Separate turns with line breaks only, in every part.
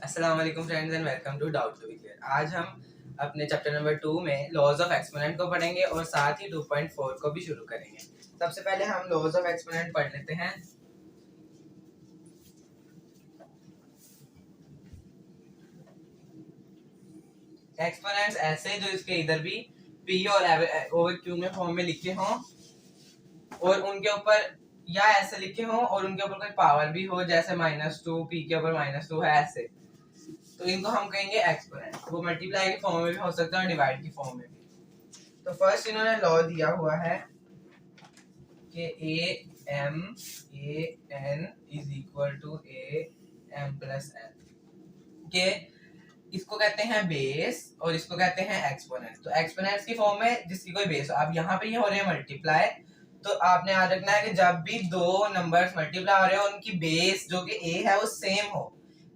अस्सलाम वालेकुम friends and welcome to doubt to be clear. आज हम अपने चैप्टर नंबर 2 में लॉज ऑफ एक्सपोनेंट को पढ़ेंगे और साथ ही 2.4 को भी शुरू करेंगे। सबसे पहले हम लॉज ऑफ एक्सपोनेंट पढ़ लेते हैं। एक्सपोनेंट्स ऐसे जो इसके इधर भी p और ओवर q में फॉर्म में लिखे हों और उनके ऊपर या ऐसे लिखे हों और उनके ऊपर कोई पावर भी हो, जैसे -2 p के ऊपर -2 है ऐसे, तो इनको हम कहेंगे एक्सपोनेंट। वो मल्टीप्लाई के फॉर्म में भी हो सकता है और डिवाइड की फॉर्म में भी। तो फर्स्ट इन्होंने लॉ दिया हुआ है कि a(m)(a)n is equal to a(m+n) के इसको कहते हैं बेस और इसको कहते हैं एक्सपोनेंट। तो एक्सपोनेंट्स की फॉर्म में जिसकी कोई बेस हो, अब यहाँ पे ये हो रहे हैं मल्टीप्लाई, तो आपने याद रखना है कि जब भी दो नंबर्स मल्टीप्लाई हो रहे हो उनकी बेस जो कि a है वो सेम हो।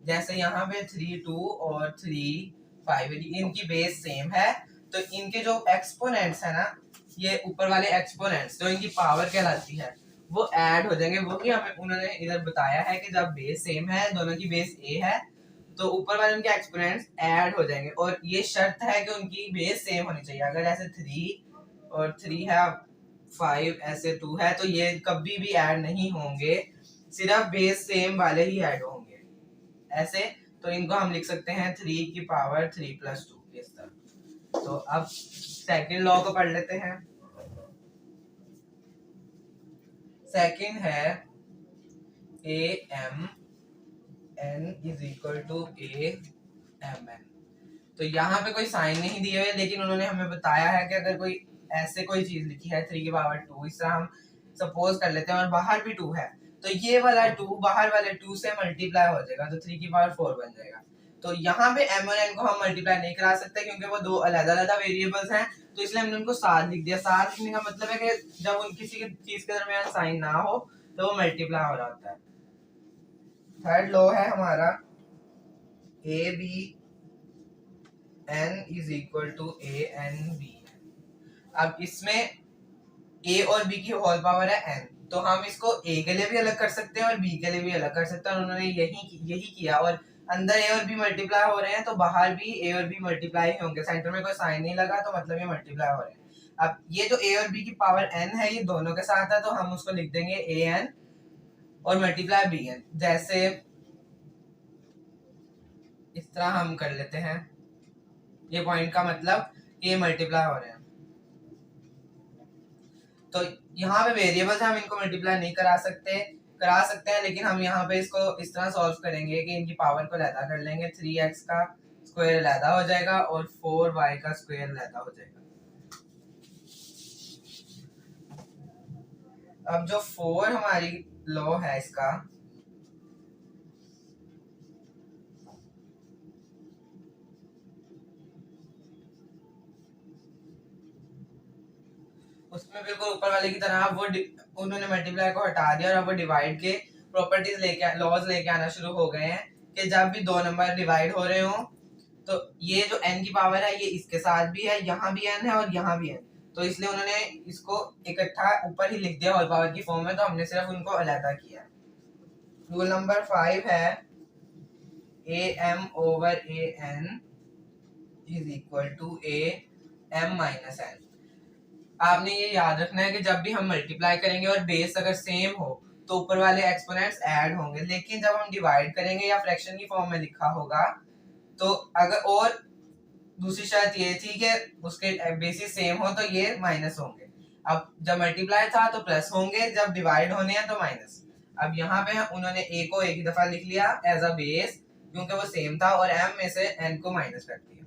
जैसे यहाँ पे 3 2 और 3 5 इनकी बेस सेम है, तो इनके जो एक्सपोनेंट्स है ना, ये ऊपर वाले एक्सपोनेंट्स जो इनकी पावर कहलाती है वो ऐड हो जाएंगे। वो भी हमें उन्होंने इधर बताया है कि जब बेस सेम है, दोनों की बेस a है, तो ऊपर वाले उनके एक्सपोनेंट्स ऐड हो जाएंगे और ये शर्त है कि उनकी बेस सेम होनी चाहिए। अगर ऐसे 3 और 3 है, 5 ऐसे 2 है, तो ये कभी भी ऐड नहीं होंगे, सिर्फ बेस सेम वाले ही ऐड होंगे ऐसे। तो इनको हम लिख सकते हैं 3 की पावर 3 + 2 इस तरह। तो अब सेकंड लॉ को पढ़ लेते हैं। सेकंड है am n is equal to a(m)n। तो यहाँ पे कोई साइन नहीं दिए हुए, लेकिन उन्होंने हमें बताया है कि अगर कोई ऐसे कोई चीज लिखी है 3 की पावर 2, इस तरह हम सपोज कर लेते हैं और बाहर भी 2 है, तो ये वाला 2 बाहर वाले 2 से मल्टीप्लाई हो जाएगा, तो 3 की पावर 4 बन जाएगा। तो यहाँ पे m और n को हम मल्टीप्लाई नहीं करा सकते क्योंकि वो दो अलग-अलग वेरिएबल्स हैं, तो इसलिए हमने उनको साथ लिख दिया। साथ लिखने का मतलब है कि जब उन किसी चीज के दरमियान साइन ना हो तो वो मल्टीप्लाई हो रहा होता है। थर्ड लॉ है हमारा ab n is equal to a(n)b। अब इसमें a और b की होल पावर है n, तो हम इसको a के लिए भी अलग कर सकते हैं और b के लिए भी अलग कर सकते हैं, और उन्होंने यही किया। और अंदर a और b मल्टीप्लाई हो रहे हैं तो बाहर भी a और b मल्टीप्लाई ही होंगे। सेंटर में कोई साइन नहीं लगा तो मतलब ये मल्टीप्लाई हो रहे हैं। अब ये जो a और b की पावर n है ये दोनों के साथ है, तो हम उसको लिख देंगे an और मल्टीप्लाई bn। जैसे इस तरह हम कर लेते हैं, ये पॉइंट का मतलब ये मल्टीप्लाई हो रहे हैं। तो यहाँ पे वेरिएबल्स हम इनको मल्टीप्लाई नहीं करा सकते हैं, लेकिन हम यहाँ पे इसको इस तरह सॉल्व करेंगे कि इनकी पावर को लैदा कर लेंगे। 3x का स्क्वायर लैदा हो जाएगा और 4y का स्क्वायर लैदा हो जाएगा। अब जो 4 हमारी लॉ है इसका, उसमें बिल्कुल ऊपर वाले की तरह वो उन्होंने मल्टीप्लाई को हटा दिया और अब वो डिवाइड के प्रॉपर्टीज लॉज लेके आना शुरू हो गए हैं कि जब भी दो नंबर डिवाइड हो रहे हो तो ये जो n की पावर है ये इसके साथ भी है, यहाँ भी n है और यहाँ भी n, तो इसलिए उन्होंने इसको इकट्ठा ऊपर ही लिख दिया होल पावर की फॉर्म में, तो हमने सिर्फ उनको अलग किया। रूल नंबर 5 है am/an is equal to am-n। आपने ये याद रखना है कि जब भी हम मल्टीप्लाई करेंगे और बेस अगर सेम हो तो ऊपर वाले एक्सपोनेंट्स ऐड होंगे, लेकिन जब हम डिवाइड करेंगे या फ्रैक्शन की फॉर्म में लिखा होगा तो अगर, और दूसरी शर्त ये थी कि उसके बेसिस सेम हो तो ये माइनस होंगे। अब जब मल्टीप्लाई था तो प्लस होंगे, जब डिवाइड होने हैं तो माइनस। अब यहाँ पे उन्होंने a को एक ही दफा लिख लिया एज अ बेस क्योंकि वो सेम था, और m में से n को माइनस कर दिया।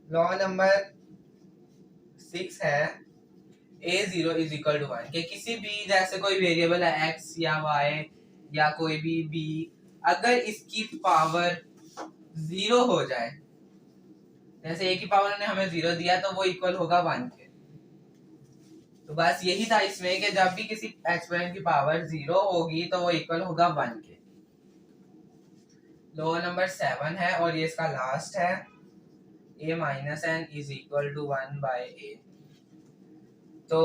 लॉ नंबर 6 है a0 इज इक्वल टू 1 कि किसी भी, जैसे कोई वेरिएबल है x या y या कोई भी b, अगर इसकी पावर 0 हो जाए, जैसे a की पावर ने हमें 0 दिया तो वो इक्वल होगा 1 के। तो बस यही था इसमें कि जब भी किसी एक्सपोनेंट की पावर 0 होगी तो वो इक्वल होगा 1 के। लॉ नंबर 7 है और ये इसका लास्ट है a-n is equal to 1/a। तो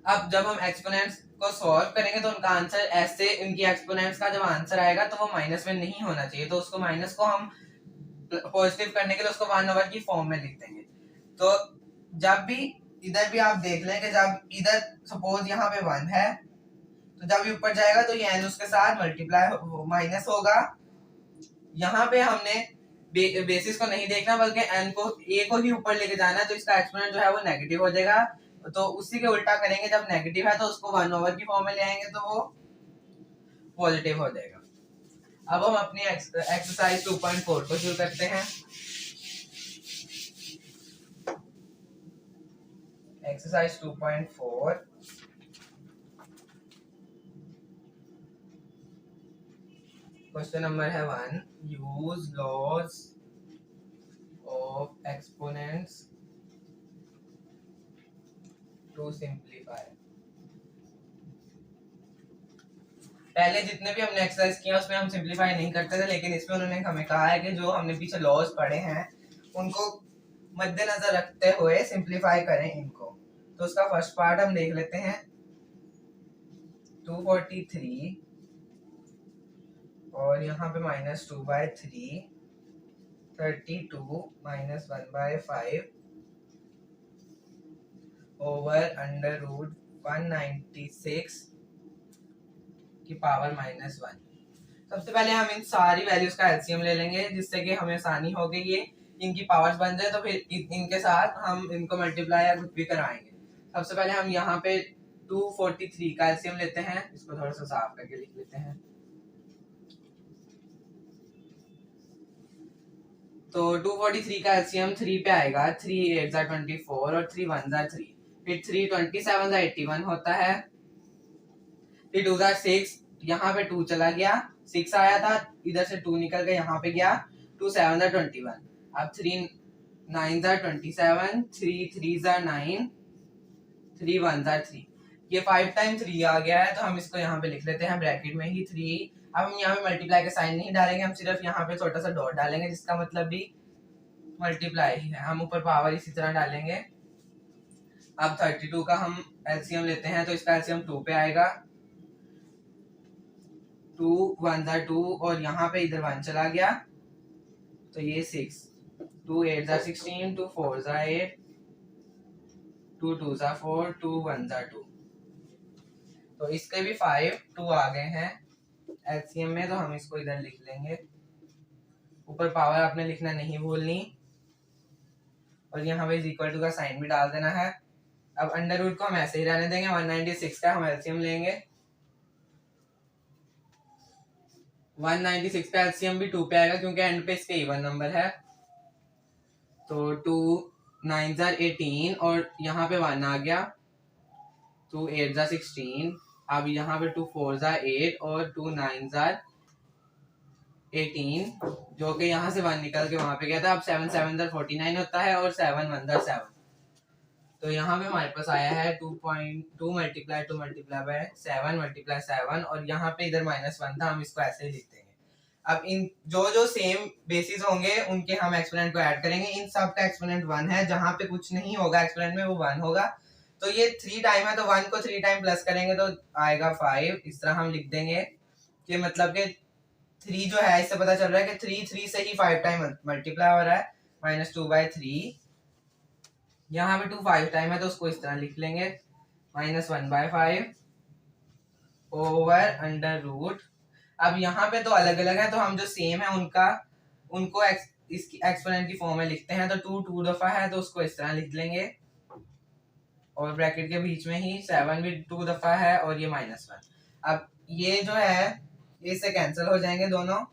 अब जब हम एक्सपोनेंट्स को सॉल्व करेंगे तो उनका आंसर ऐसे, इनकी एक्सपोनेंट्स का जब आंसर आएगा तो वो माइनस में नहीं होना चाहिए, तो उसको माइनस को हम पॉजिटिव करने के लिए उसको 1 ओवर की फॉर्म में लिख देंगे। तो जब भी इधर भी आप देख लें कि जब इधर सपोज यहाँ पे 1 है तो जब ये ऊपर जाएगा तो ये n उसके साथ मल्टीप्लाई माइनस होगा। यहाँ पे हमने बेसिस को नहीं देखना बल्कि n को a को ही ऊपर लेके जाना है, तो इसका एक्सपोनेंट जो है वो नेगेटिव हो जाएगा। तो उसी के उल्टा करेंगे, जब नेगेटिव है तो उसको 1 ओवर की फॉर्म में ले आएंगे तो वो पॉजिटिव हो जाएगा। अब हम अपनी एक्सरसाइज 2.4 को शुरू करते हैं। एक्सरसाइज 2.4 क्वेश्चन नंबर है 1, use laws of exponents to simplify. पहले जितने भी हमने एक्सरसाइज किया उसमें हम सिंप्लीफाई नहीं करते थे, लेकिन इसमें उन्होंने हमें कहा है कि जो हमने पीछे लॉज पढ़े हैं उनको मद्देनजर रखते हुए सिंप्लीफाई करें इनको। तो उसका फर्स्ट पार्ट हम देख लेते हैं। 243 और यहाँ पे -2/3, 32 -1/5 ओवर √196 की पावर -1। सबसे पहले हम इन सारी वैल्यूज का एलसीएम ले लेंगे जिससे कि हमें आसानी होगी, ये इनकी पावर्स बन जाए तो फिर इनके साथ हम इनको मल्टीप्लाई या कुछ भी करवाएंगे। सबसे पहले हम यहाँ पे 243 का एलसीएम लेते हैं, इसको थोड़ा सा साफ करके लिख लेते हैं। तो 243 का एलसीएम 3 पे आएगा, 3 8 24 और 3 1 3, फिर 3 27 81 होता है, फिर 2 6, यहाँ पे 2 चला गया, 6 आया था, इधर से 2 निकल के यहाँ पे गया, 2 7 21, अब 3 9 27, 3 3 9, 3 1 3, ये 5 टाइम 3 आ गया है, तो हम इसको यहाँ पे लिख लेते हैं ब्रैकेट में ही 3। अब हम यहाँ पे मल्टीप्लाई का साइन नहीं डालेंगे, हम सिर्फ यहाँ पे छोटा सा डॉट डालेंगे जिसका मतलब भी मल्टीप्लाई ही है, हम ऊपर पावर इसी तरह डालेंगे। अब 32 का हम एलसीएम लेते हैं, तो इसका एलसीएम 2 पे आएगा, 2 1 2 और यहाँ पे इधर 1 चला गया तो ये 6, 2 8 16, 2 4 8, 2 2 4, 2 1 2, तो इसके भी 5 2 आ गए हैं एलसीएम में, तो हम इसको इधर लिख लेंगे। ऊपर पावर आपने लिखना नहीं भूलनी और यहाँ पे इक्वल टू का साइन भी डाल देना है। अब अंडर रूट को हम ऐसे ही रहने देंगे, 196 का हम एलसीएम लेंगे, 196 का एलसीएम भी 2 पे आएगा क्योंकि एंड पे इसके इवन नंबर है, तो 2 9 18 और यहाँ पे 1 आ गया, 2 8 16, अब यहाँ पे 2 4 8 और 2 9 18, जो कि यहाँ से 1 निकल के वहां पे गया था। अब 7 7 49 होता है और 7 1 7, तो यहाँ पे हमारे पास आया है 2.2 मल्टीप्लाई 2 मल्टीप्लाई बाय 7 मल्टीप्लाई 7 और यहाँ पे इधर -1 था, हम इसको ऐसे ही लिख देंगे। अब इन जो सेम बेसिस होंगे उनके हम एक्सपोनेंट को ऐड करेंगे। इन सब का एक्सपोनेंट 1 है, जहाँ पे कुछ नहीं होगा एक्सपोनेंट में वो 1 होगा, तो ये 3 टाइम है तो 1 को 3 टाइम प्लस करेंगे तो आएगा 5, इस तरह हम लिख देंगे कि मतलब कि 3 जो है इससे पता चल रहा है कि 3 से ही 5 टाइम मल्टीप्लाई हो रहा है, -2/3, यहाँ पे 2 5 टाइम है तो उसको इस तरह लिख लेंगे, -1/5 ओवर अंडर रूट। अब यहाँ पे तो अलग अलग है तो हम जो सेम है उनको इसकी एक्सपोनेंट की फॉर्म में लिखते हैं, तो 2 दफा है तो उसको इस तरह लिख लेंगे और ब्रैकेट के बीच में ही 7 भी 2 दफा है और ये -1। अब ये जो है इससे कैंसिल हो जाएंगे दोनों,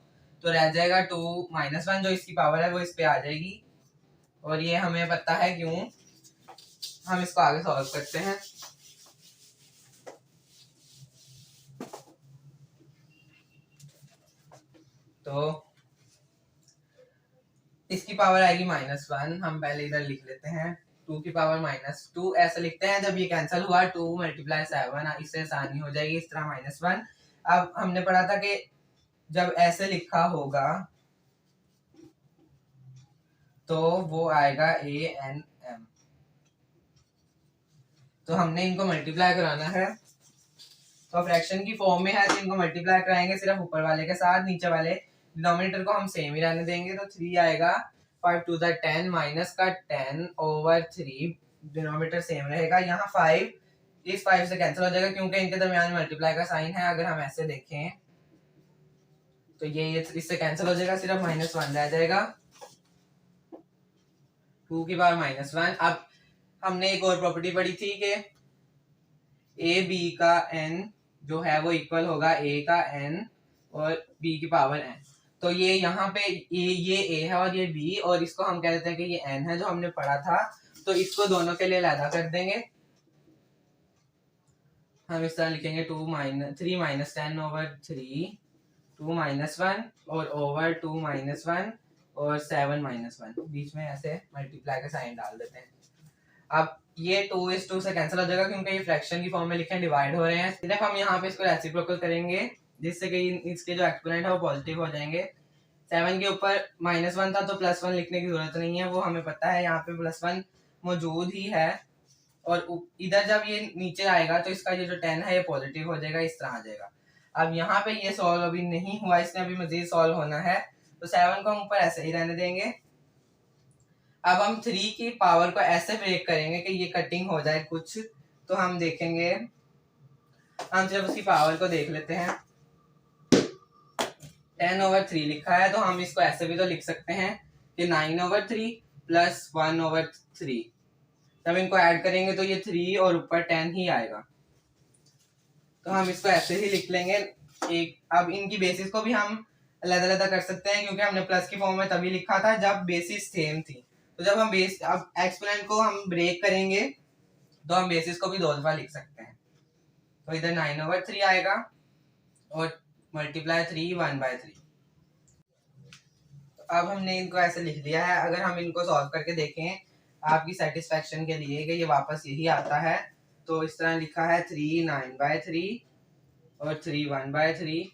तो रह जाएगा 2 -1, जो इसकी पावर है वो इस पे आ जाएगी और ये हमें पता है क्यों। हम इसको आगे सॉल्व करते हैं। तो इसकी पावर आएगी -1, हम पहले इधर लिख लेते हैं 2 की पावर -2 ऐसे लिखते हैं, जब ये कैंसिल हुआ 2 मल्टीप्लाई 7, इससे आसानी हो जाएगी इस तरह -1। अब हमने पढ़ा था कि जब ऐसे लिखा होगा तो वो आएगा ANM, तो हमने इनको मल्टीप्लाई कराना है, तो फ्रैक्शन की फॉर्म में है तो इनको मल्टीप्लाई कराएंगे सिर्फ ऊपर वाले के साथ, नीचे वाले डिनोमिनेटर को हम सेम ही रहने देंगे। तो 3 आएगा 5 टू द 10 माइनस का 10/3, डिनोमिनेटर सेम रहेगा। यहाँ 5 इस 5 से कैंसिल हो जाएगा क्योंकि इनके दरमियान मल्टीप्लाई का साइन है। अगर हम ऐसे देखें तो ये इससे कैंसिल हो जाएगा, सिर्फ -1 रह जाएगा, 2 की पावर -1। अब हमने एक और प्रॉपर्टी पढ़ी थी कि ए बी का n जो है वो इक्वल होगा a का n और b की पावर n। तो ये यहाँ पे ये a है और ये b, और इसको हम कह देते हैं कि ये n है जो हमने पढ़ा था। तो इसको दोनों के लिए अलग कर देंगे। हम इस तरह लिखेंगे 3 - 10/3, 2 - 1 और ओवर 2 - 1 और 7 - 1, बीच में ऐसे मल्टीप्लाई का साइन डाल देते हैं। अब ये 2 से कैंसिल हो जाएगा क्योंकि ये फ्रैक्शन की फॉर्म में लिखे हैं, डिवाइड हो रहे हैं। सिर्फ हम यहाँ पे इसको रेसिप्रोकल करेंगे जिससे कि इसके जो एक्सपोनेंट है वो पॉजिटिव हो जाएंगे। 7 के ऊपर -1 था तो +1 लिखने की जरूरत नहीं है, वो हमें पता है यहाँ पे +1 मौजूद ही है। और इधर जब ये नीचे आएगा तो इसका ये जो 10 है ये पॉजिटिव हो जाएगा, इस तरह आ जाएगा। अब यहाँ पे ये सॉल्व अभी नहीं हुआ, इसने अभी मजीद सॉल्व होना है, तो 7 को हम ऊपर ऐसे ही रहने देंगे। अब हम 3 की पावर को ऐसे ब्रेक करेंगे कि ये कटिंग हो जाए कुछ। तो हम देखेंगे, हम सिर्फ उसकी पावर को देख लेते हैं। 10/3 लिखा है तो हम इसको ऐसे भी तो लिख सकते हैं कि 9/3 + 1/3। जब इनको ऐड करेंगे तो ये 3 और ऊपर 10 ही आएगा, तो हम इसको ऐसे ही लिख लेंगे एक। अब इनकी बेसिस को भी हम अलग-अलग कर सकते हैं क्योंकि हमने प्लस की फॉर्म में तभी लिखा था जब बेसिस सेम थी। तो जब हम अब एक्सपोनेंट को हम ब्रेक करेंगे तो हम बेसिस को भी 2 दफा लिख सकते हैं। तो इधर 9/3 आएगा और मल्टीप्लाई 3 1/3। तो अब हमने इनको ऐसे लिख दिया है। अगर हम इनको सॉल्व करके देखें आपकी सेटिस्फेक्शन के लिए कि ये वापस यही आता है, तो इस तरह लिखा है 3 9/3 और 3 1/3।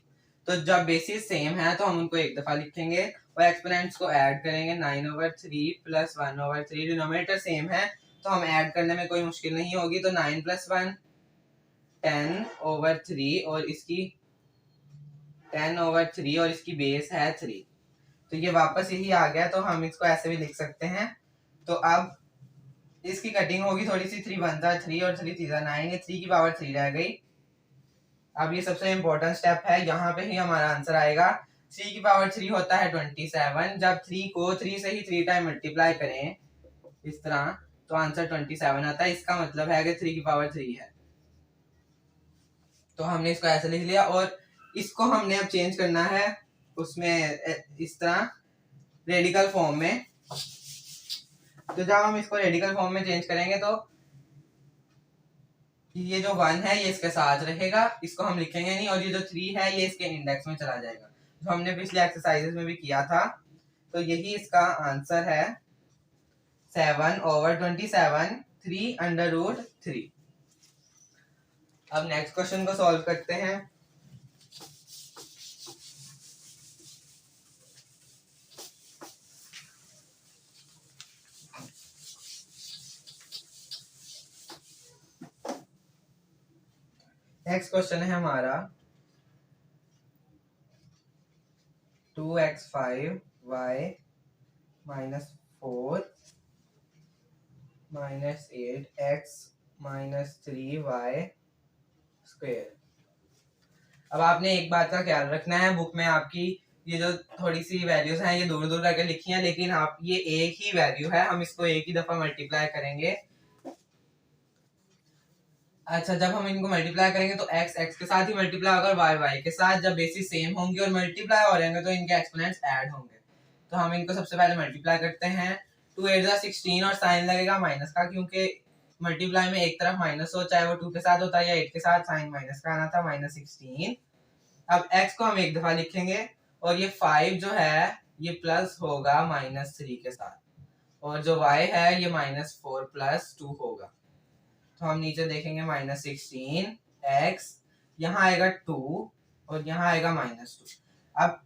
तो जब बेसिस सेम है तो हम उनको एक दफा लिखेंगे और एक्सपोनेंट्स को ऐड करेंगे। 9/3 + 1/3, डिनोमिनेटर सेम है तो हम ऐड करने में कोई मुश्किल नहीं होगी। तो 9 + 1 10/3 और इसकी 10/3 और इसकी बेस है 3, तो ये वापस यही आ गया। तो हम इसको ऐसे भी लिख सकते हैं। तो अब इसकी कटिंग होगी थोड़ी सी, 3 1 3 और 3 3 9, ये 3 की पावर 3 रह गई। अब ये सबसे इंपॉर्टेंट स्टेप है, यहाँ पे ही हमारा आंसर आएगा। 3 की पावर 3 होता है 27। जब 3 को 3 से ही 3 टाइम मल्टीप्लाई करें इस तरह तो आंसर 27 आता है। इसका मतलब है कि 3 की पावर 3 है। तो हमने इसको ऐसे लिख लिया और इसको हमने अब चेंज करना है उसमें इस तरह रेडिकल फॉर्म में। तो जब हम इसको रेडिकल फॉर्म में चेंज करेंगे तो ये जो 1 है ये इसके साथ रहेगा, इसको हम लिखेंगे नहीं, और ये जो 3 है ये इसके इंडेक्स में चला जाएगा, जो हमने पिछले एक्सरसाइजेस में भी किया था। तो यही इसका आंसर है 7/27 3√3। अब नेक्स्ट क्वेश्चन को सॉल्व करते हैं। नेक्स्ट क्वेश्चन है हमारा 2x5 y -4 -8x -3y square. अब आपने एक बात का ख्याल रखना है, बुक में आपकी ये जो थोड़ी सी वैल्यूज हैं ये दूर दूर करके लिखी हैं, लेकिन आप ये एक ही वैल्यू है, हम इसको एक ही दफा मल्टीप्लाई करेंगे। अच्छा, जब हम इनको मल्टीप्लाई करेंगे तो x x के साथ ही मल्टीप्लाई होगा और y y के साथ। जब बेसिस सेम होंगे और मल्टीप्लाई हो रहेंगे तो इनके एक्सपोनेंट्स ऐड होंगे। तो हम इनको सबसे पहले मल्टीप्लाई करते हैं। 2 8 16 और साइन लगेगा माइनस का, क्योंकि मल्टीप्लाई में एक तरफ माइनस हो, चाहे वो 2 के साथ होता है या 8 के साथ, साइन माइनस का आना था, -16। अब x को हम एक दफा लिखेंगे और ये 5 जो है ये प्लस होगा -3 के साथ, और जो y है ये -4 + 2 होगा। तो हम नीचे देखेंगे -16x, यहाँ आएगा 2 और यहाँ आएगा -2। अब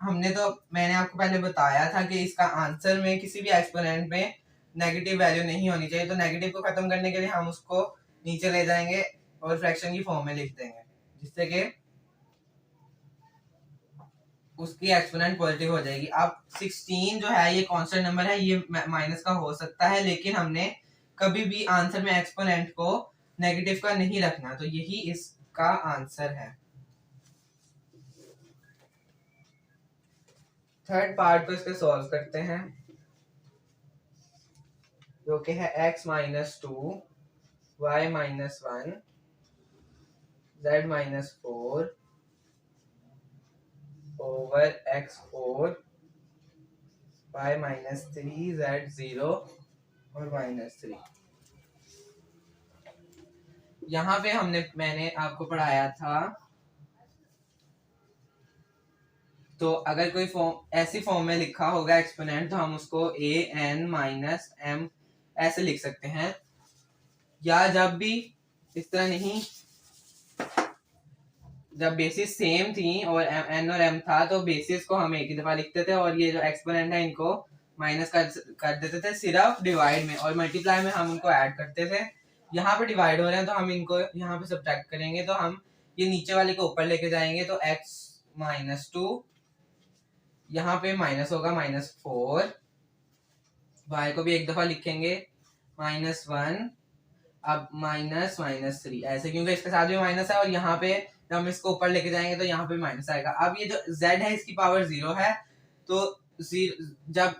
मैंने आपको पहले बताया था कि इसका आंसर में किसी भी एक्सपोनेंट में नेगेटिव वैल्यू नहीं होनी चाहिए। तो नेगेटिव को खत्म करने के लिए हम उसको नीचे ले जाएंगे और फ्रैक्शन की फॉर्म में लिख देंगे, जिससे कि उसकी एक्सपोनेंट पॉजिटिव हो जाएगी। अब 16 जो है ये कांस्टेंट नंबर है, ये माइनस का हो सकता है, लेकिन हमने कभी भी आंसर में एक्सपोनेंट को नेगेटिव का नहीं रखना, तो यही इसका आंसर है। थर्ड पार्ट को इसके सॉल्व करते हैं, जो कि है x minus 2 y minus 1 z minus 4 over x4 y minus 3 z 0 और माइनस 3। यहाँ पे मैंने आपको पढ़ाया था, तो अगर कोई फॉर्म ऐसी फॉर्म में लिखा होगा एक्सपोनेंट, तो हम उसको a n माइनस m ऐसे लिख सकते हैं। या जब भी इस तरह नहीं, जब बेसिस सेम थी और n और m था, तो बेसिस को हम एक ही दफा लिखते थे और ये जो एक्सपोनेंट है इनको माइनस कर देते थे सिर्फ डिवाइड में, और मल्टीप्लाई में हम उनको ऐड करते थे। यहाँ पे डिवाइड हो रहे हैं तो हम इनको यहाँ पे सब्ट्रैक्ट करेंगे, तो हम ये नीचे वाले को ऊपर लेके जाएंगे, तो x माइनस 2 यहाँ पे माइनस होगा माइनस 4, y को भी एक दफा लिखेंगे माइनस 1, अब माइनस माइनस 3 ऐसे, क्योंकि इसके साथ भी माइनस है, और यहाँ पे जब हम इसको ऊपर लेके जाएंगे तो यहाँ पे माइनस आएगा। अब ये जो z है इसकी पावर 0 है, तो जब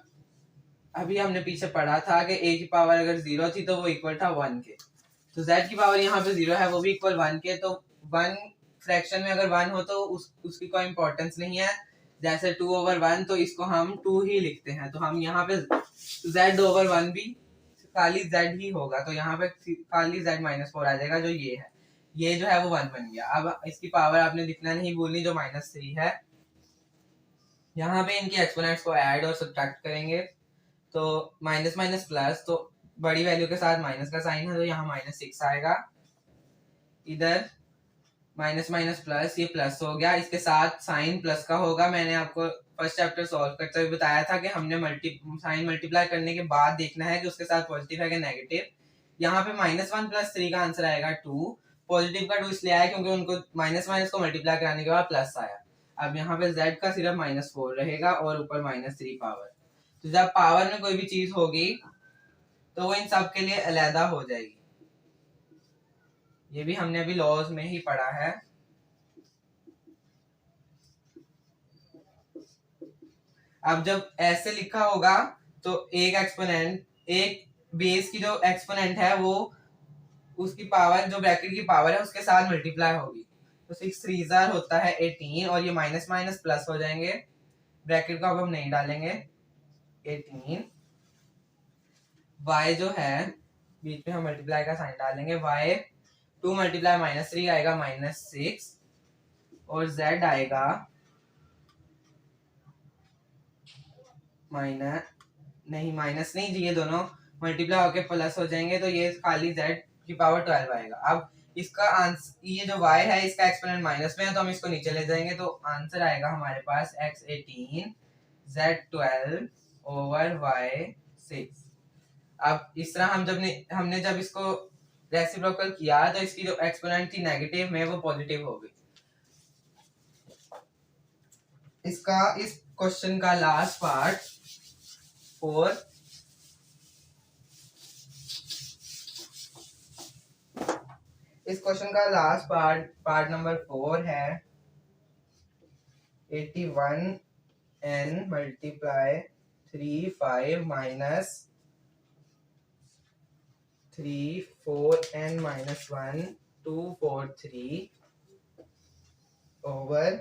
अभी हमने पीछे पढ़ा था कि a की पावर अगर 0 थी तो वो इक्वल था 1 के, तो z की पावर यहाँ पे 0 है, वो भी इक्वल 1 के, तो 1 फ्रैक्शन में अगर 1 हो तो उसकी कोई इंपॉर्टेंस नहीं है। जैसे 2 ओवर 1, तो इसको हम 2 ही लिखते हैं, तो हम यहाँ पे z ओवर 1 भी खाली z ही होगा, तो यहाँ पे खाली z माइनस 4 आ जाएगा, जो ये जो है वो 1 बन गया। अब इसकी पावर आपने लिखना नहीं भूलनी, जो माइनस 3 है। यहाँ पे इनकी एक्सपोनेंट्स को ऐड और सब्ट्रैक्ट करेंगे, तो माइनस माइनस प्लस, तो बड़ी वैल्यू के साथ माइनस का साइन है, तो यहाँ माइनस 6 आएगा। इधर माइनस माइनस प्लस, ये प्लस हो गया, इसके साथ साइन प्लस का होगा। मैंने आपको फर्स्ट चैप्टर सॉल्व करते हुए बताया था कि हमने साइन मल्टीप्लाई करने के बाद देखना है कि उसके साथ पॉजिटिव है कि नेगेटिव। यहाँ पे माइनस 1 प्लस 3 का आंसर आएगा 2। पॉजिटिव का 2 इसलिए आया क्योंकि उनको माइनस माइनस को मल्टीप्लाई कराने के बाद प्लस आया। अब यहाँ पे z का सिर्फ माइनस 4 रहेगा और ऊपर माइनस 3 पावर। तो जब पावर में कोई भी चीज होगी तो वो इन सब के लिए अलहदा हो जाएगी। ये भी हमने अभी लॉज में ही पढ़ा है। अब जब ऐसे लिखा होगा तो एक एक्सपोनेंट, एक बेस की जो एक्सपोनेंट है वो उसकी पावर, जो ब्रैकेट की पावर है उसके साथ मल्टीप्लाई होगी, तो 6 3 होता है 18, और ये माइनस माइनस प्लस हो जाएंगे। ब्रैकेट को अब हम नहीं डालेंगे। 18 y जो है बीच में हम मल्टीप्लाई का साइन डालेंगे, y 2 मल्टीप्लाई माइनस 3 आएगा माइनस 6, और z आएगा माइनस नहीं जी, ये दोनों मल्टीप्लाई होके प्लस हो जाएंगे, तो ये खाली z की पावर 12 आएगा। अब इसका आंसर, ये जो y है इसका एक्सपोनेंट माइनस में है, तो हम इसको नीचे ले जाएंगे, तो आंसर आएगा हमारे पास x 18 z 12 ओवर y 6। अब इस तरह हमने जब इसको रेसिप्रोकल किया तो इसकी जो एक्सपोनेंट थी नेगेटिव में वो पॉजिटिव हो गई। इसका इस क्वेश्चन का लास्ट पार्ट 4, इस क्वेश्चन का लास्ट पार्ट नंबर 4 है 81n multiply 3 5 minus 3 4n minus 1 2 4 3 over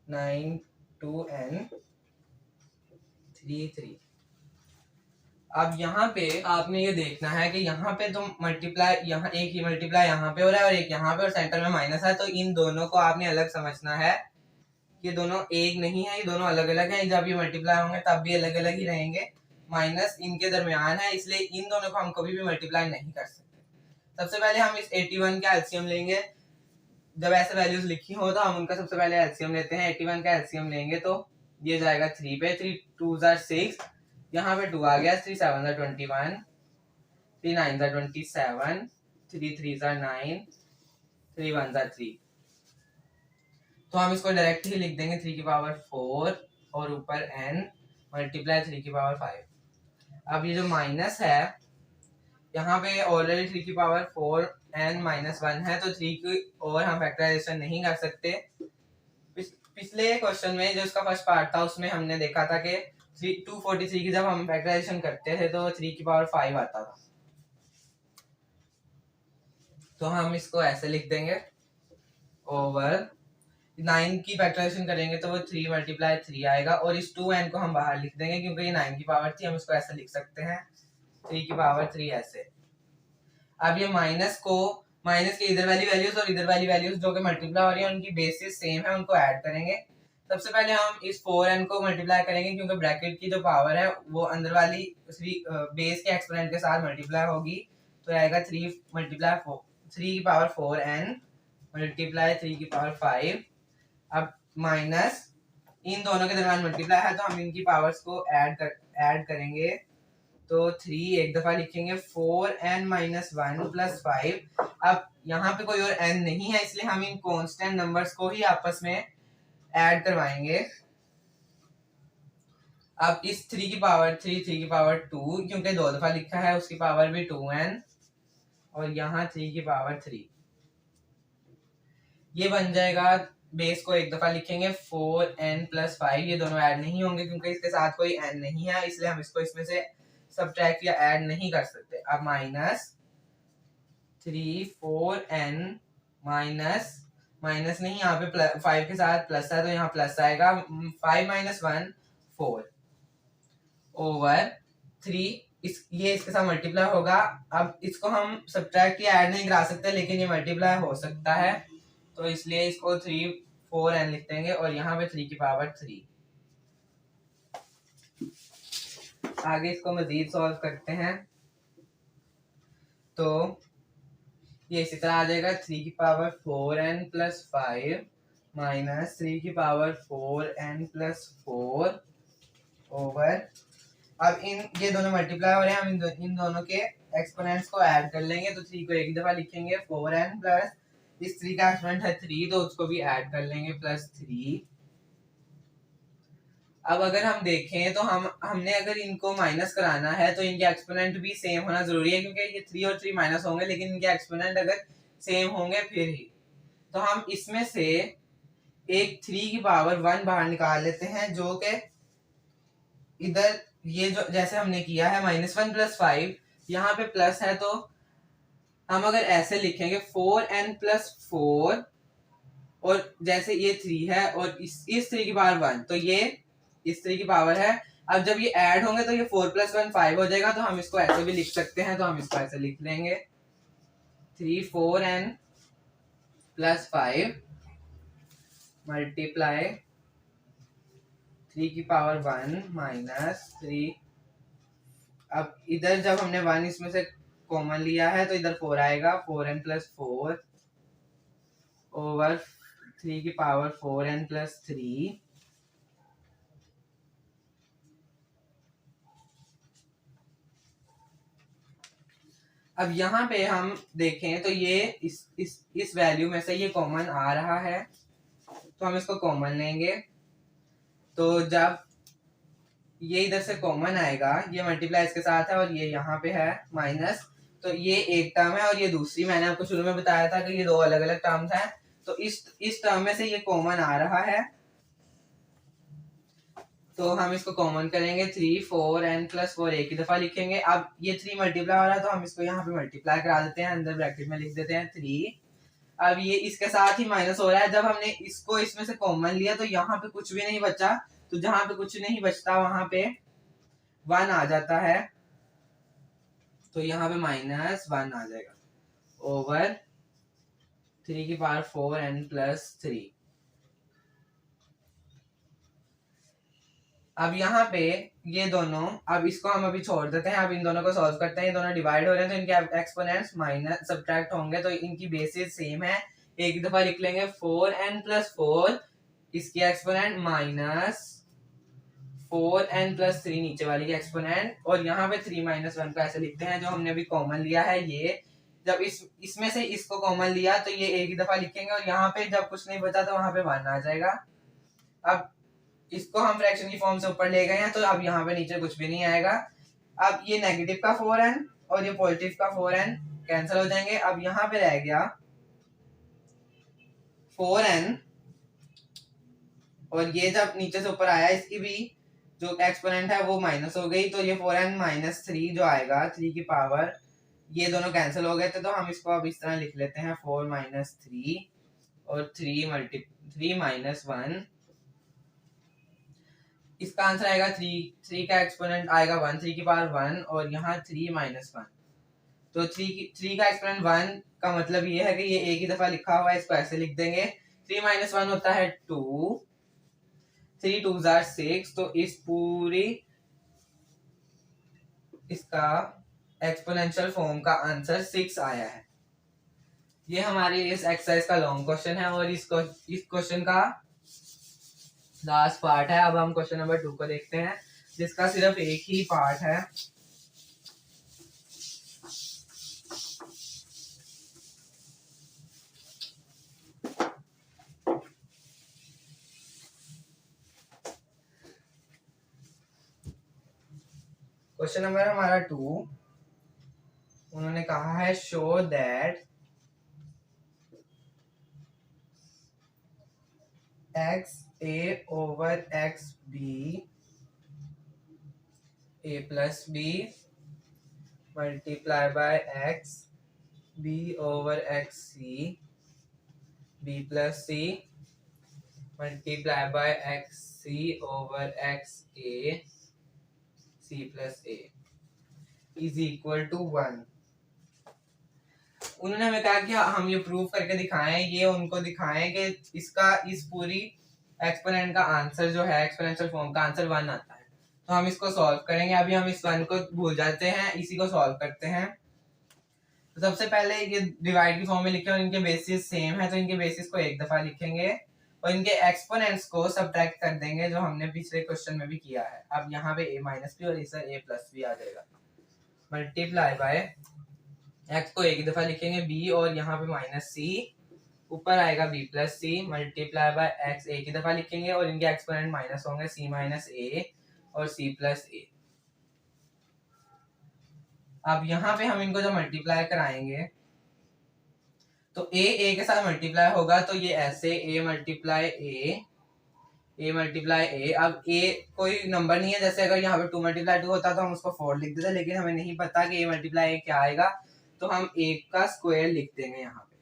9 2n 3 3। अब यहाँ पे आपने ये देखना है कि यहाँ पे तो मल्टीप्लाई, यहाँ एक ही मल्टीप्लाई यहाँ पे हो रहा है और एक यहाँ पे, और सेंटर में माइनस है, तो इन दोनों को आपने अलग समझना है। ये दोनों एक नहीं है, ये दोनों अलग अलग है। जब ये मल्टीप्लाई होंगे तब भी अलग अलग ही रहेंगे, माइनस इनके दरमियान है, इसलिए इन दोनों को हम कभी भी मल्टीप्लाई नहीं कर सकते। सबसे पहले हम इस 81 का एलसीएम लेंगे। जब ऐसे वैल्यूज लिखी हो तो हम उनका सबसे पहले एलसीएम लेते हैं। 81 का एलसीएम लेंगे तो ये जाएगा 3 पे, 3 2 6, यहाँ पे 2 आ गया, 3 7 21, 3 9 27, 3 3 9, 3 1 3। तो हम इसको डायरेक्ट ही लिख देंगे 3 की पावर 4 और ऊपर n मल्टीप्लाई 3 की पावर 5। अब ये जो माइनस है यहाँ पे ऑलरेडी 3 की पावर 4 n माइनस 1 है, तो 3 की और हम फैक्टराइजेशन नहीं कर सकते। पिछले क्वेश्चन में जो इसका फर्स्ट पार्ट था उसमें हमने देखा था कि 243 की जब हम फैक्टराइजेशन करते थे तो 3 की पावर 5 आता था। तो हम इसको ऐसे लिख देंगे ओवर 9 की फैक्टराइजेशन करेंगे तो वो 3 मल्टीप्लाई 3 आएगा, और इस 2n को हम बाहर लिख देंगे क्योंकि ये 9 की पावर थी, हम इसको ऐसे लिख सकते हैं 3 की पावर 3 ऐसे। अब ये माइनस के इधर वाली वैल्यूज और इधर वाली वैल्यूज जो कि मल्टीप्लाई हो रही है उनकी बेसिस सेम है, उनको ऐड करेंगे। सबसे पहले हम इस 4n को मल्टीप्लाई करेंगे क्योंकि ब्रैकेट की जो पावर है वो अंदर वाली बेस के एक्सपोनेंट के साथ मल्टीप्लाई होगी, तो आएगा 3 मल्टीप्लाई 4 3 की पावर 4n मल्टीप्लाई 3 की पावर 5। अब माइनस इन दोनों के दरम्यान मल्टीप्लाई है तो हम इनकी पावर्स को ऐड करेंगे, तो 3 एक दफा लिखेंगे 4n माइनस 1 प्लस 5। अब यहाँ पे कोई और n नहीं है इसलिए हम इन कांस्टेंट नंबर्स को ही आपस में ऐड करवाएंगे। अब इस 3 की पावर 3 3 की पावर 2 क्योंकि दो दफा लिखा है उसकी पावर भी 2n, और यहाँ 3 की पावर 3 ये बन जाएगा। बेस को एक दफा लिखेंगे 4n प्लस 5, ये दोनों ऐड नहीं होंगे क्योंकि इसके साथ कोई n नहीं है इसलिए हम इसको इसमें से सब्ट्रैक्ट या ऐड नहीं कर सकते। अब माइनस 3 4n माइनस नहीं, यहाँ पे 5 के साथ प्लस है तो यहाँ प्लस आएगा, 5 माइनस 1 4 ओवर 3 ये इसके साथ मल्टीप्लाई होगा। अब इसको हम सब्ट्रैक्ट या ऐड नहीं करा सकते लेकिन ये मल्टीप्लाई हो सकता है, तो इसलिए इसको 3 4n लिख देंगे और यहाँ पे 3 की पावर 3। आगे इसको मजीद सॉल्व करते हैं तो ये इसी तरह आ जाएगा 3 की पावर 4n प्लस 5 माइनस 3 की पावर 4n प्लस 4 ओवर। अब ये दोनों मल्टीप्लाई हो रहे हैं, हम इन दोनों के एक्सपोनेंट्स को ऐड कर लेंगे, तो 3 को एक दफा लिखेंगे 4n प्लस इस 3 का एक्सपोनेंट है 3 तो उसको भी ऐड कर लेंगे प्लस 3। अब अगर हम देखें तो हमने अगर इनको माइनस कराना है तो इनके एक्सपोनेंट भी सेम होना जरूरी है क्योंकि ये 3 और 3 माइनस होंगे लेकिन इनके एक्सपोनेंट अगर सेम होंगे फिर ही। तो हम इसमें से एक 3 की पावर 1 बाहर निकाल लेते हैं जो कि इधर ये जो जैसे हमने किया है -1 प्लस 5 यहाँ पे प्लस है, तो हम अगर ऐसे लिखेंगे 4n प्लस 4 और जैसे ये 3 है और इस 3 की पावर 1 तो ये इस 3 की पावर है। अब जब ये ऐड होंगे तो ये 4 प्लस 1 5 हो जाएगा, तो हम इसको ऐसे भी लिख सकते हैं, तो हम इसको ऐसे लिख लेंगे 3 4n प्लस 5 मल्टीप्लाई 3 की पावर 1 माइनस 3। अब इधर जब हमने 1 इसमें से कॉमन लिया है तो इधर 4 आएगा 4n प्लस 4 ओवर 3 की पावर 4n प्लस 3। अब यहाँ पे हम देखें तो ये इस वैल्यू में से ये कॉमन आ रहा है तो हम इसको कॉमन लेंगे, तो जब ये इधर से कॉमन आएगा ये मल्टीप्लाई इसके साथ है और ये यहाँ पे है माइनस, तो ये एक टर्म है और ये दूसरी। मैंने आपको शुरू में बताया था कि ये दो अलग अलग टर्म्स हैं, तो इस टर्म में से ये कॉमन आ रहा है तो हम इसको कॉमन करेंगे 3 4n प्लस 4 एक ही दफा लिखेंगे। अब ये 3 मल्टीप्लाई हो रहा है तो हम इसको यहाँ पे मल्टीप्लाई करा देते हैं, अंदर ब्रैकेट में लिख देते हैं 3। अब ये इसके साथ ही माइनस हो रहा है, जब हमने इसको इसमें से कॉमन लिया तो यहाँ पे कुछ भी नहीं बचा, तो जहां पे कुछ नहीं बचता वहां पे 1 आ जाता है, तो यहाँ पे -1 आ जाएगा ओवर 3 की पावर 4n प्लस 3। अब यहाँ पे ये दोनों, अब इसको हम अभी छोड़ देते हैं, अब इन दोनों को सॉल्व करते हैं। ये दोनों डिवाइड हो रहे हैं तो इनके एक्सपोनेंट्स माइनस सब्ट्रैक्ट होंगे, तो इनकी बेसिस सेम है। एक दफा लिख लेंगे 4n प्लस 4 इसकी एक्सपोनेंट माइनस 4n प्लस 3 नीचे वाली की एक्सपोनेंट, और यहाँ पे 3 - 1 को ऐसे लिखते हैं जो हमने अभी कॉमन लिया है ये। जब इसमें से इसको कॉमन लिया तो ये एक ही दफा लिखेंगे और यहाँ पे जब कुछ नहीं बचा तो वहां पे 1 आ जाएगा। अब इसको हम फ्रैक्शन की फॉर्म से ऊपर ले गए हैं तो अब यहाँ पे नीचे कुछ भी नहीं आएगा। अब ये नेगेटिव का 4n और ये पॉजिटिव का 4n कैंसिल हो जाएंगे। अब यहाँ पे रह गया 4n और ये जब नीचे से ऊपर आया इसकी भी जो एक्सपोनेंट है वो माइनस हो गई, तो ये 4n माइनस 3 जो आएगा 3 की पावर, ये दोनों कैंसिल हो गए थे। तो हम इसको अब इस तरह लिख लेते हैं 4 माइनस 3 और 3 माइनस 1। इसका आंसर आएगा 3 का एक्सपोनेंट आएगा 1, 3 की पावर 1 और यहाँ 3 माइनस 1। तो 3 का एक्सपोनेंट 1 का मतलब ये है कि ये एक ही दफा लिखा हुआ है, इसको ऐसे लिख देंगे। 3 माइनस 1 होता है 2, 3 2 जार 6। तो इस पूरी इसका एक्सपोनेंशियल फॉर्म का आंसर 6 आया है। ये हमारे इस एक्सरसाइज का लॉन्ग क्वेश्चन है और इस क्वेश्चन का लास्ट पार्ट है। अब हम क्वेश्चन नंबर 2 को देखते हैं जिसका सिर्फ एक ही पार्ट है। क्वेश्चन नंबर हमारा 2, उन्होंने कहा है show that x a over x b a plus b multiply by x b over x c b plus c multiply by x c over x a c plus a is equal to 1। उन्होंने हमें कहा कि हम ये prove करके दिखाएं, ये उनको दिखाएं कि इसका इस पूरी एक्सपोनेंट का आंसर जो है एक्सपोनेंशियल फॉर्म का आंसर 1 आता है। तो हम इसको सॉल्व करेंगे। अभी हम इस 1 को भूल जाते हैं, इसी को सॉल्व करते हैं। तो सबसे पहले ये डिवाइड की फॉर्म में लिखे और इनके बेसिस सेम है तो इनके बेसिस को एक दफा लिखेंगे और इनके एक्सपोनेंट्स को सब्ट्रैक्ट कर देंगे जो हमने पिछले क्वेश्चन में भी किया है। अब यहाँ पे a माइनस बी और इस a प्लस बी आ जाएगा मल्टीप्लाई बाय x को एक दफा लिखेंगे b और यहाँ पे माइनस c, ऊपर आएगा b plus c multiply by x एक ही दफा लिखेंगे और इनके एक्सपोनेंट माइनस होंगे c माइनस a और c प्लस a। अब यहाँ पे हम इनको जब मल्टीप्लाई कराएंगे तो a के साथ मल्टीप्लाई होगा तो ये ऐसे a मल्टीप्लाई a। अब a कोई नंबर नहीं है, जैसे अगर यहाँ पे 2 मल्टीप्लाई 2 होता तो हम उसको 4 लिख देते, लेकिन हमें नहीं पता कि a मल्टीप्लाई a क्या आएगा तो हम a का स्क्वायर लिख देंगे यहाँ पे।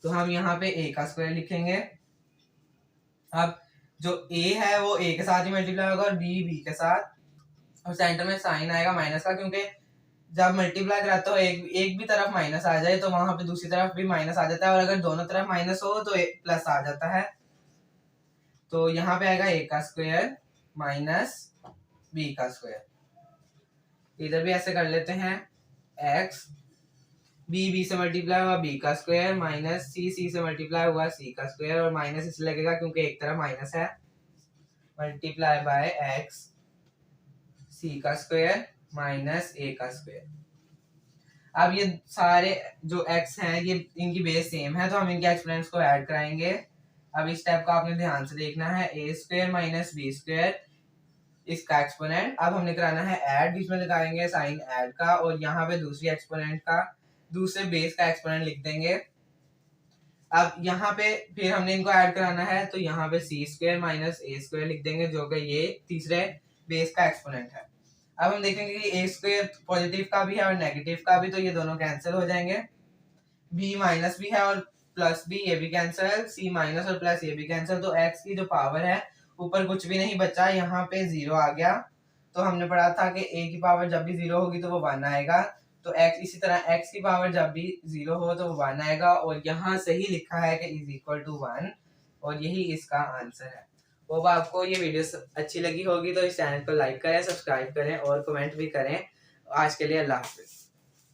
तो हम यहाँ पे a का स्क्वायर लिखेंगे। अब जो a है वो a के साथ ही मल्टीप्लाई होगा और b के साथ, और सेंटर में साइन आएगा माइनस का, क्योंकि जब मल्टीप्लाई कराते हो एक भी तरफ माइनस आ जाए तो वहां पे दूसरी तरफ भी माइनस आ जाता है, और अगर दोनों तरफ माइनस हो तो प्लस आ जाता है। तो यहाँ पे आएगा a का स्क्वायर माइनस b का स्क्वायर। इधर भी ऐसे कर लेते हैं, x b से मल्टीप्लाई हुआ b का स्क्वायर माइनस c से मल्टीप्लाई हुआ c का स्क्वायर, और माइनस इसलिए लगेगा क्योंकि एक तरफ माइनस है, मल्टीप्लाई बाय x c का स्क्वायर माइनस a का स्क्वायर। अब ये सारे जो x हैं ये इनकी बेस सेम है तो हम इनके एक्सपोनेंट्स को ऐड कराएंगे। अब इस स्टेप को आपने ध्यान से देखना है, a square minus b square इसका एक्सपोनेंट। अब हमने कराना है ऐड, बीच में लगाएंगे साइन ऐड का और यहाँ पे दूसरी एक्सपोनेंट का दूसरे बेस का एक्सपोनेंट लिख देंगे। अब यहाँ पे फिर हमने इनको ऐड कराना है तो यहाँ पे c square minus a square लिख देंगे जो कि ये तीसरे बेस का एक्सपोनेंट है। अब हम देखेंगे कि a स्क्वायर पॉजिटिव का भी है और नेगेटिव का भी, तो ये दोनों कैंसिल हो जाएंगे। b माइनस भी है और प्लस भी, ये भी कैंसिल, c माइनस और प्लस ये भी कैंसिल। तो x की जो पावर है ऊपर कुछ भी नहीं बचा, यहाँ पे 0 आ गया। तो हमने पढ़ा था कि a की पावर जब भी 0 होगी तो वो 1 आएगा, तो x इसी तरह x की पावर जब भी 0 हो तो वो 1 आएगा, और यहाँ सही लिखा है कि इज इक्वल टू 1 और यही इसका आंसर है। वो आपको ये वीडियो अच्छी लगी होगी तो इस चैनल को लाइक करें, सब्सक्राइब करें और कमेंट भी करें। आज के लिए अल्लाह हाफिज़।